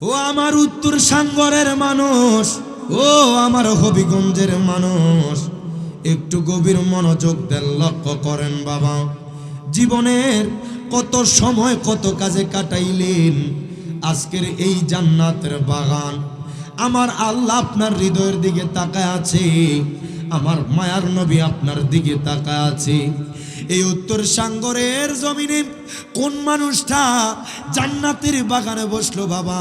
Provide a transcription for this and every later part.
ও আমার উত্তর সাগরের মানুষ, ও আমার হবিগঞ্জের মানুষ, একটু গভীর মনোযোগ দেন, লক্ষ্য করেন বাবা। জীবনের কত সময় কত কাজে কাটাইলেন, আজকের এই জান্নাতের বাগান আমার আল্লাহ আপনার হৃদয়ের দিকে তাকায় আছে, আমার মায়ার নবী আপনার দিকে তাকায় আছে। এই উত্তর সাগরের জমিনে কোন মানুষটা জান্নাতের বাগানে বসলো বাবা?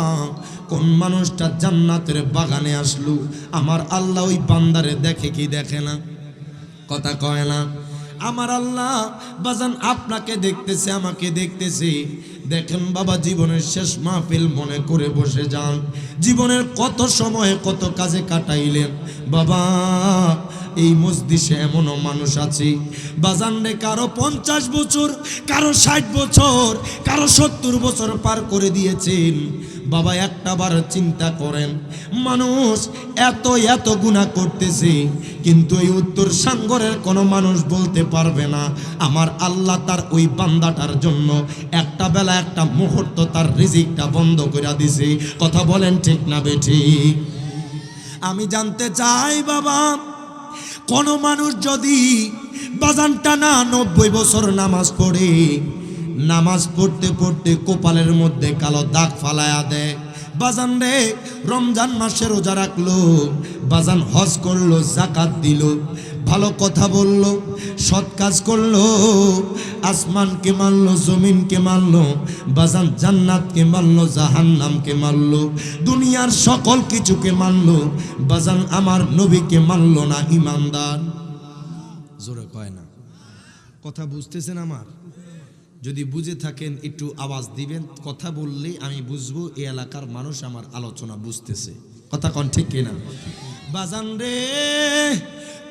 কোন মানুষটা জান্নাতের বাগানে আসলো? আমার আল্লাহ ওই বান্দারে দেখে কি দেখে না? কথা কয় না? আমার আল্লাহ বাজান আপনাকে দেখতেছে, আমাকে দেখতেছে। দেখেন বাবা, জীবনের শেষ মাহফিল মনে করে বসে যান। জীবনের কত সময় কত কাজে কাটাইলেন বাবা। এই মজলিসে এমনও মানুষ আছে বাজান রে, কারো 50 বছর, কারো 60 বছর, কারো 70 বছর পার করে দিয়েছেন বাবা। একটা বার চিন্তা করেন, মানুষ এত এত গুনাহ করতেছে, কিন্তু এই উত্তর সাগরের কোনো মানুষ বলতে পারবে না আমার আল্লাহ তার ওই বান্দাটার জন্য একটা বেলা একটা মুহূর্ত তার রিজিকটা বন্ধ করে দিছে। কথা বলেন ঠিক না বেঠিক? আমি জানতে চাই বাবা, কোন মানুষ যদি বাজানটা না 90 বছর নামাজ পড়ে, নামাজ পড়তে পড়তে কপালের মধ্যে কালো দাগ ফালায়া দেয় বাজান রে, রমজান মাসে রোজা রাখলো বাজান, হজ করলো, যাকাত দিল, ভালো কথা বললো, সৎ কাজ করলো, আসমানকে মানলো, জমিনকে মানলো বাজান, জান্নাতকে মানলো, জাহান্নামকে মানলো, দুনিয়ার সকল কিছুকে মানলো বাজান, আমার নবীকে মানলো না। ইমানদার জোরে কয় না? কথা বুঝতেছেন আমার? যদি বুঝে থাকেন একটু আওয়াজ দিবেন। কথা বললে আমি বুঝবো এই এলাকার মানুষ আমার আলোচনা বুঝতেছে। কথা কন ঠিক কিনা? বাজান রে,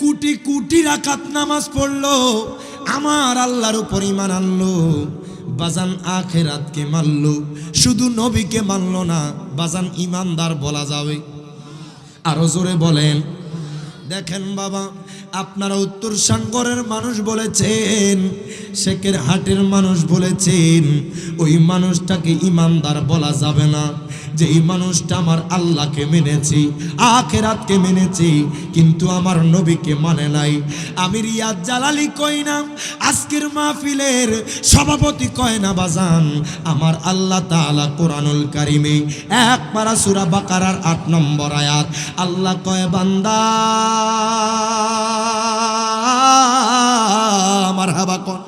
কোটি কোটি রাকাত নামাজ পড়লো, আমার আল্লাহর উপর ঈমান আনলো বাজান, আখিরাতকে মানলো, শুধু নবীকে মানলো না বাজান, ঈমানদার বলা যাবে? আরো জোরে বলেন। দেখেন বাবা, আপনারা উত্তর সাগরের মানুষ বলেছেন, শেখের হাটের মানুষ বলেছেন, ওই মানুষটাকে ইমানদার বলা যাবে না। যে এই মানুষটা আমার আল্লাহকে মেনেছি, আখিরাতকে মেনেছি, কিন্তু আমার নবীকে মানে নাই। আমি রিয়াদ জালালি কই না, আজকের মাহফিলের সভাপতি কয় না বাজান, আমার আল্লাহ তাআলা কোরআনুল কারিমে 1 পারা সূরা বাকারার 8 নম্বর আয়াত আল্লাহ কয়, বান্দা মারহাবা কোন,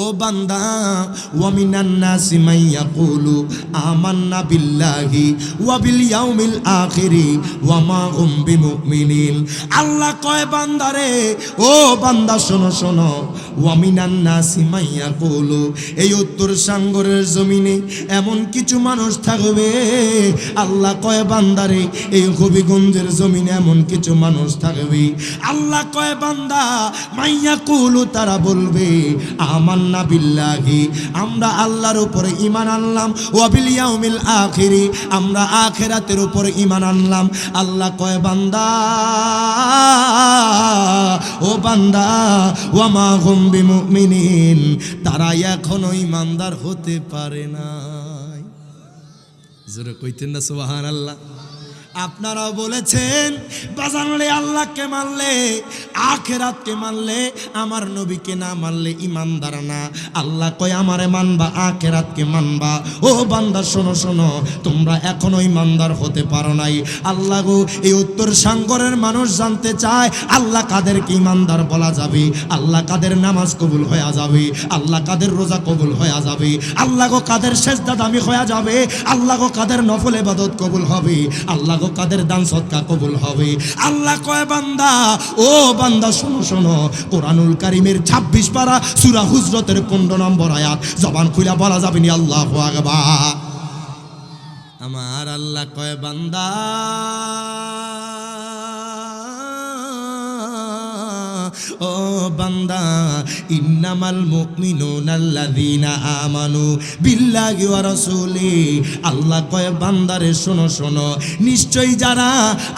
ও বান্দা, ওয়া মিনান নাসি মান ইয়াকুলু আমান্না বিল্লাহি ওয়া বিল ইয়াউমিল আখিরি ওয়া মা হুম বিমুমিনিন। আল্লাহ কয় বান্দারে, ও বান্দা শোনো শোনো, ওয়া মিনান নাসি মান ইয়াকুলু, এই উত্তর সাগরের জমিনে এমন কিছু মানুষ থাকবে, আল্লাহ কয় বান্দারে, এই হবিগঞ্জের জমিনে এমন কিছু মানুষ থাকবে, আল্লাহ কয় বান্দা মান ইয়াকুলু, তারা বলবে আমান্না বিল্লাহি, আমরা আল্লাহর উপরে ঈমান আনলাম, ওয়া বিল ইয়াউমিল আখিরি, আমরা আখিরাতের উপরে ঈমান আনলাম। আল্লাহ কয় বান্দা, ও বান্দা, ওয়া মা হুম বিমুমিনিন, তারা এখনো ঈমানদার হতে পারে না। জোরে কইতেন না সুবহানাল্লাহ? আপনারাও বলেছেন বাজানলে, আল্লাহকে মানলে, আখিরাতকে মানলে, আমার নবীকে না মানলে ঈমানদার না। আল্লাহ কয় আমারে মানবা, আখিরাতকে মানবা। ও বান্দা শোনো শোনো, তোমরা এখনো ঈমানদার হতে পারো নাই। আল্লাহ গো, এই উত্তর সাগরের মানুষ জানতে চায় আল্লাহ কাদেরকে ঈমানদার বলা যাবে, আল্লাহ কাদের নামাজ কবুল হয়ে যাবে, আল্লাহ কাদের রোজা কবুল হয়ে যাবে, আল্লাহ গো কাদের সেজদা দামি হয়ে যাবে, আল্লাহ গো কাদের নফল ইবাদত কবুল হবে, আল্লাহ কাদের দান সদকা কবুল হবে। আল্লাহ কয় বান্দা, ও বান্দা শোনো শোনো, কোরআনুল কারীমের 26 পারা সূরা হুজরাতের 15 নম্বর আয়াত জবান খুলে বলা যাবে নি আল্লাহু আকবার। আমার আল্লাহ কয় বান্দা, ও বান্দা, ইন্নামাল মুমিনুনা আল্লাযীনা আমানু বিল্লাহি ওয়া রাসূলি, আল্লাহ কয় বান্দারে শোনো শোনো, নিশ্চয়ই যারা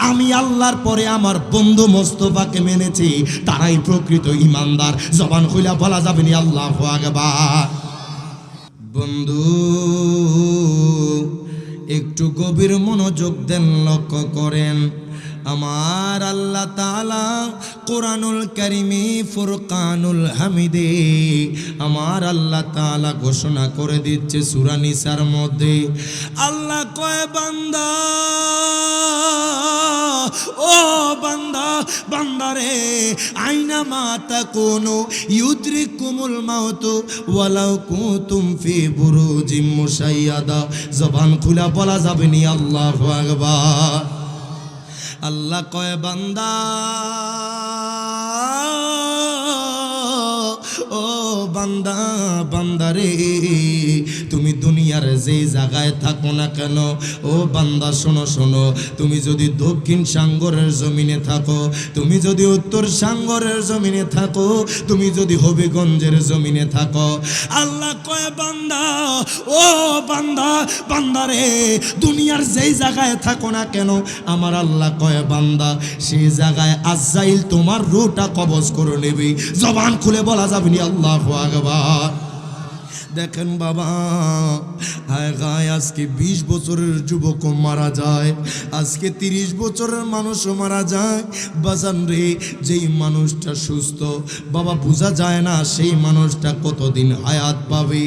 আমি আল্লাহর পরে আমার বন্ধু মোস্তফাকে মেনেছি তারাই প্রকৃত ঈমানদার। জবান খুলে বলা যাবে নি আল্লাহু আকবার। বন্ধু একটু গভীর মনোযোগ দেন, লক্ষ্য করেন। আমার আল্লাহ তাআলা কোরআনুল কারীমে ফুরকানুল হামিদে আমার আল্লাহ তাআলা ঘোষণা করে দিচ্ছে সূরা নিসার মধ্যে, আল্লাহ কয় বান্দা, ও বান্দা, বান্দারে আইনা মা তাকুনু ইউদরিকুমুল মাউতু ওয়ালাউ কুনতুম ফি বুরুজিম মুশাইয়াদা। জবান খুলা বলা যাবে নি আল্লাহু আকবার। আল্লাহ কয় বান্দা, ও বান্দা, বান্দারে তুমি দুনিয়ার যেই জায়গায় থাকো না কেন, ও বান্দা শোনো শোনো, তুমি যদি দক্ষিণ সাগরের জমিনে থাকো, তুমি যদি উত্তর সাগরের জমিনে থাকো, তুমি যদি হবিগঞ্জের জমিনে থাকো, আল্লাহ কয় বান্দা, ও বান্দা, বান্দারে দুনিয়ার যেই জায়গায় থাকো না কেন, আমার আল্লাহ কয় বান্দা সেই জায়গায় আজরাইল তোমার রূহটা কবজ করে নেবে। জবান খুলে বলা যাবে নি আল্লাহু আকবার। দেখেন বাবা, হায় গায় আজকে 20 বছরের যুবকও মারা যায়, আজকে 30 বছরের মানুষও মারা যায়। বাজান রে, যেই মানুষটা সুস্থ বাবা বোঝা যায় না সেই মানুষটা কতদিন হায়াত পাবে।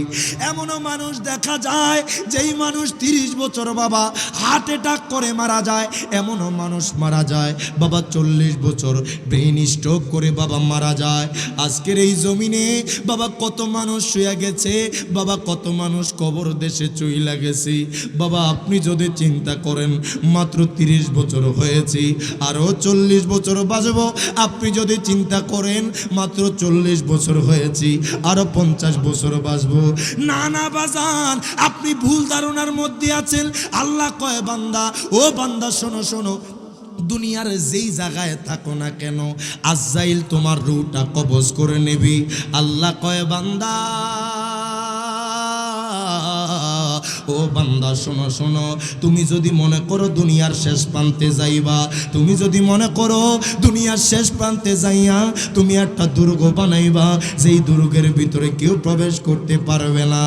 এমনও মানুষ দেখা যায় যেই মানুষ 30 বছর বাবা হার্ট অ্যাটাক করে মারা যায়, এমনও মানুষ মারা যায় বাবা 40 বছর ব্রেন স্ট্রোক করে বাবা মারা যায়। আজকের এই জমিনে বাবা কত মানুষ শুয়ে গেছে বাবা, কত মানুষ কবর দেশে চইলা গেছে বাবা। আপনি যদি চিন্তা করেন মাত্র 30 বছর হয়েছে, আরো 40 বছর বাঁচব, আপনি যদি চিন্তা করেন মাত্র 40 বছর হয়েছে, আরো 50 বছর বাঁচব, না না বাজান, আপনি ভুল ধারণার মধ্যে আছেন। আল্লাহ কয় বান্দা, ও বান্দা শোনো শোনো, দুনিয়ার যেই জায়গায় থাকো না কেন আজরাইল তোমার রূহটা কবজ করে নেবে। আল্লাহ কয় বান্দা, ও বান্দা শোনো শোনো, তুমি যদি মনে করো দুনিয়ার শেষ প্রান্তে যাইবা, তুমি যদি মনে করো দুনিয়ার শেষ প্রান্তে যাইয়া তুমি একটা দুর্গ বানাইবা, যেই দুর্গের ভিতরে কেউ প্রবেশ করতে পারবে না।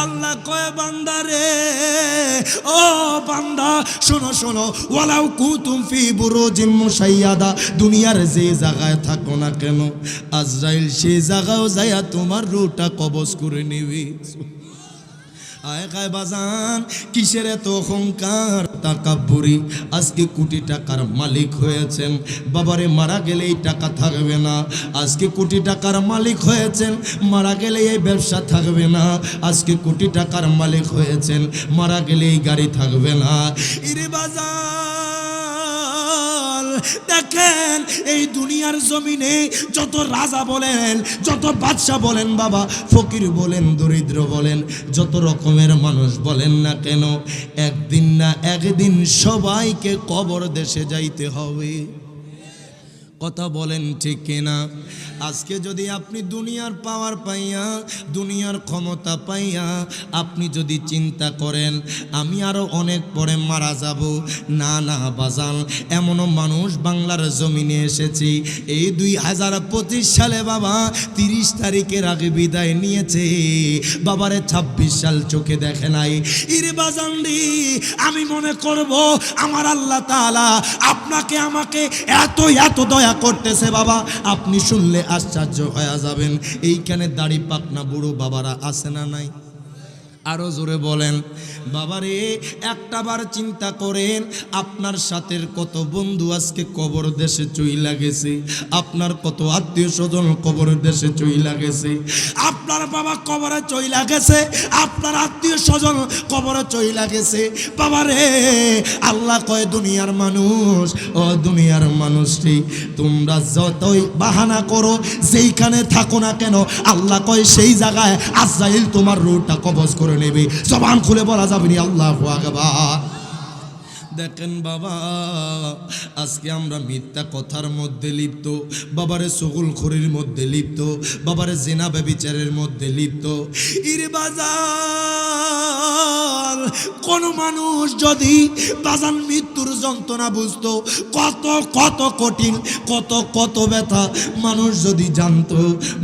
আল্লাহ কয় বান্দা রে, ও বান্দা শোনো শোনো, ওয়ালাউ কুনতুম ফি বুরুজিম মুশাইয়াদা, দুনিয়ার যে জায়গায় থাকো না কেন আজরাইল সেই জায়গাও যাইয়া তোমার রূহটা কবজ করে নেবে। আয় গায় বাজান, কিসের এত অহংকার তাকাব্বুরি? আজকে কোটি টাকার মালিক হয়েছেন বাবারে, মারা গেলে এই টাকা থাকবে না। আজকে কোটি টাকার মালিক হয়েছেন, মারা গেলে এই ব্যবসা থাকবে না। আজকে কোটি টাকার মালিক হয়েছেন, মারা গেলে এই গাড়ি থাকবে না। ইরে বাজান, দেখেন এই দুনিয়ার জমিনে যত রাজা বলেন, যত বাদশা বলেন বাবা, ফকির বলেন, দরিদ্র বলেন, যত রকমের মানুষ বলেন না কেন, একদিন না একদিন সবাইকে কবর দেশে যাইতে হবে। কথা বলেন ঠিক কিনা? আজকে যদি আপনি দুনিয়ার পাওয়ার পাইয়া, দুনিয়ার ক্ষমতা পাইয়া আপনি যদি চিন্তা করেন আমি আরো অনেক পরে মারা যাব, না না বাজান, এমনও মানুষ বাংলার জমিনে এসেছি এই 2025 সালে বাবা 30 তারিখের আগে বিদায় নিয়েছে বাবারে, 26 সাল চোখে দেখে নাই। ইরে বাজান রে, আমি মনে করব আমার আল্লাহ তাআলা আপনাকে আমাকে এত এত দয়া করতেছে বাবা, আপনি শুনলে আশ্চর্য হয়ে যাবেন। এইখানে দাড়ি পাকনা বুড়ো বাবারা আছে না নাই? আরো জোরে বলেন বাবারে। একটা বার চিন্তা করেন আপনার সাথে কত বন্ধু আজকে কবর দেশে চইলা গেছে, আপনার কত আত্মীয় স্বজন কবর দেশে চইলা গেছে, আপনার বাবা কবরে চইলা গেছে, আপনার আত্মীয় স্বজন কবরে চইলা গেছে বাবারে। আল্লাহ কয় দুনিয়ার মানুষ, ও দুনিয়ার মানুষটি তোমরা যতই বাহানা করো যেইখানে থাকো না কেন, আল্লাহ কয় সেই জায়গায় আজরাইল তোমার রূহটা কবজ করে নেবে। জবান খুলে বলা যাবে না আল্লাহু আকবার। দেখেন বাবা, আজকে আমরা মিথ্যা কথার মধ্যে লিপ্ত, বাবারে চুগলখড়ির মধ্যে লিপ্ত, বাবারে জিনা ব্যভিচারের মধ্যে লিপ্ত। ইরে বাজার, কোন মানুষ যদি বাজান মৃত্যুর যন্ত্রণা বুঝতো, কত কত কঠিন, কত কত ব্যথা, মানুষ যদি জানতো,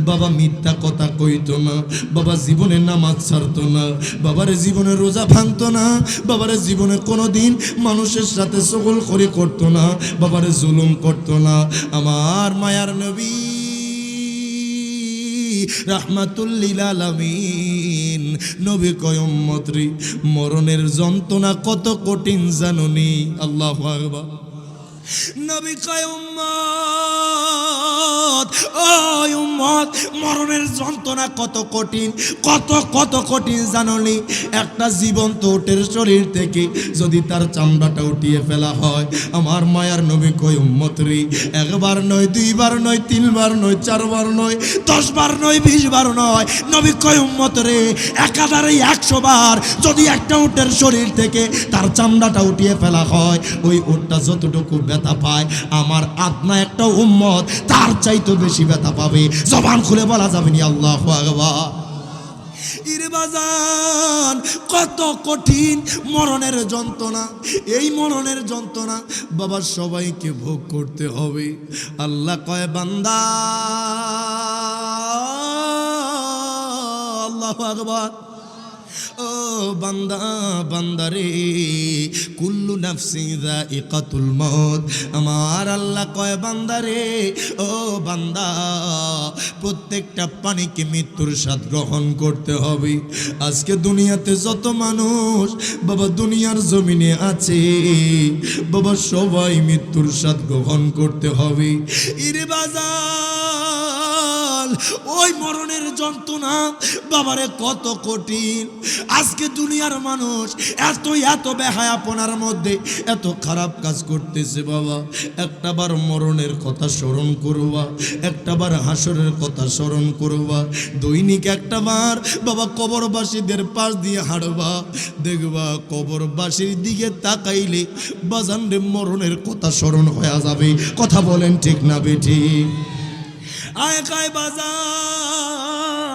বাবা মিথ্যা কথা কইতো না, বাবা জীবনে নামাজ ছাড়তো না, বাবারে জীবনে রোজা ভাঙতো না, বাবারে জীবনে কোনোদিন মানুষের সাথে চগলখড়ি করতো না, বাবারে জুলুম করতো না। আমার মায়ার নবী রাহমাতুল লিল আলামিন নবী কয় উম্মত রে, মরণের যন্ত্রণা কত কঠিন জানোনি? আল্লাহু আকবার। নবী কয় উম্মত, ও উম্মত, মরণের যন্ত্রণা কত কঠিন, কত কত কঠিন জানোনি? একটা জীবন্ত উটের শরীর থেকে যদি তার চামড়াটা উঠিয়ে ফেলা হয়, আমার মায়ার নবী কয় উম্মত রে, একবার নয়, দুইবার নয়, তিনবার নয়, চারবার নয়, 10 বার নয়, 20 বার নয়, নবী কয় উম্মত রে, একাধারে 100 বার যদি একটা উটের শরীর থেকে তার চামড়াটা উঠিয়ে ফেলা হয়, ওই উটটা যতটুকু ব্যথা পায়, আমার আদনা একটা উম্মত তার চাইতে বেশি ব্যথা পাবে। জবান খুলে বলা যাবে না আল্লাহু আকবার। ইরে বাজান, কত কঠিন মরণের যন্ত্রণা। এই মরণের যন্ত্রণা বাবা সবাইকে ভোগ করতে হবে। আল্লাহ কয় বান্দা, আল্লাহু আকবার, ও বান্দা, বান্দারে, কুল্লু নাফসি যায়িকাতুল মউত। আমার আল্লাহ কয় বান্দারে, ও বান্দা, প্রত্যেকটা প্রাণীকে মৃত্যুর স্বাদ গ্রহণ করতে হবে। আজকে দুনিয়াতে যত মানুষ বাবা দুনিয়ার জমিনে আছে, বাবা সবাই মৃত্যুর স্বাদ গ্রহণ করতে হবে। ইরে বাজার, ওই মরণের যন্ত্রণা বাবারে কত কঠিন। আজকে দুনিয়ার মানুষ এত এত বেহায়াপনার মধ্যে এত খারাপ কাজ করতেছে। বাবা একটাবার মরণের কথা স্মরণ করবা, একটাবার হাসরের কথা স্মরণ করবা, দৈনিক একটাবার বাবা কবরবাসীদের পাশ দিয়ে হাঁটবা, দেখবা কবরবাসীর দিকে তাকাইলে বাজান রে মরণের কথা স্মরণ হয়ে যাবে। কথা বলেন ঠিক না বেঠিক? আয় কায় বাজার,